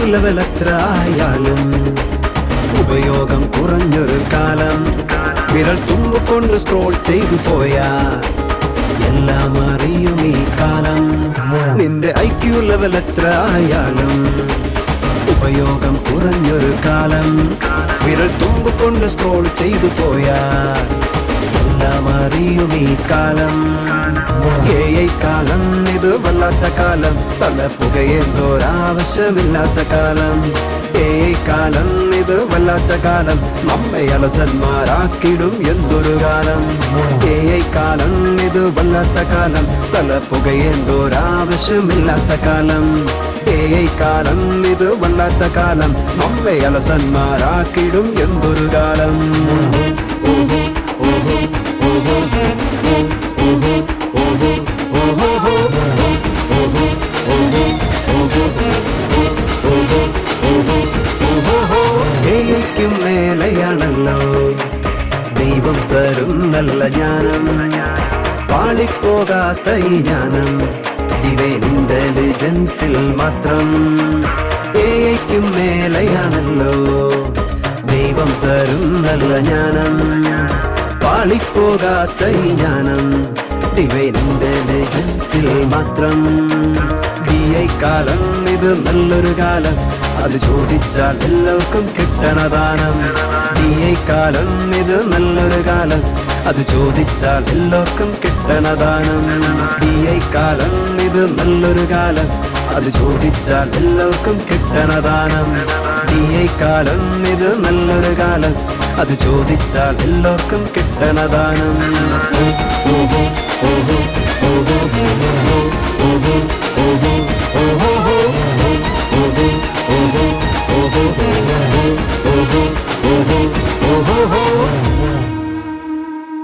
Level എത്ര ആയാലും ഉപയോഗം കുറഞ്ഞൊരു കാലം. വിരൽ തുമ്പുകൊണ്ട് സ്ക്രോൾ ചെയ്തു പോയാ എല്ലാം അറിയും ഈ കാലം. നിന്റെ IQ ലെവൽ എത്ര ആയാലും ഉപയോഗം കുറഞ്ഞൊരു കാലം. വിരൽ തുമ്പുകൊണ്ട് സ്ക്രോൾ ചെയ്തു പോയാ എല്ലാം അറിയും ഈ കാലം. AI കാലം ഇത് വല്ലാത്ത കാലം. തല പുകയേണ്ടോരാവശ്യമില്ലാത്ത കാലം. AI കാലം ഇത് വല്ലാത്ത കാലം. നമ്മെ അലസന്മാരാക്കിടും എന്തൊരു കാലം. AI കാലം ഇത് വല്ലാത്ത കാലം. തല പുകയേണ്ടോരാവശ്യമില്ലാത്ത കാലം. AI കാലം ഇത് വല്ലാത്ത കാലം. നമ്മെ അലസന്മാരാക്കിടും എന്തൊരു കാലം. ഏയ്ക്കും മേലെയാണല്ലോ ദൈവം തരും നല്ല ജ്ഞാനം. പാളിപ്പോകാത്ത ഈ ജ്ഞാനം ഡിവൈൻ ഇന്റലിജൻസിൽ മാത്രം. ഏയ്ക്കും മേലെയാണല്ലോ ദൈവം തരും നല്ല ജ്ഞാനം. പാളിപ്പോകാത്ത ഈ ജ്ഞാനം ഡിവൈൻ ഇന്റലിജൻസിൽ മാത്രം. DI കാലം ഇത് നല്ലൊരു കാലം. അത് ചോദിച്ചാൽ എല്ലാവർക്കും കിട്ടണ ദാനം. DI കാലം ഇത് നല്ലൊരു കാലം. അത് ചോദിച്ചാൽ എല്ലാവർക്കും കിട്ടണ ദാനം. DI കാലം ഇത് നല്ലൊരു കാലം. അത് ചോദിച്ചാൽ എല്ലാവർക്കും കിട്ടണ ദാനം. DI കാലം ഇത് നല്ലൊരു കാലം. അത് ചോദിച്ചാൽ എല്ലാവർക്കും കിട്ടണ ദാനം.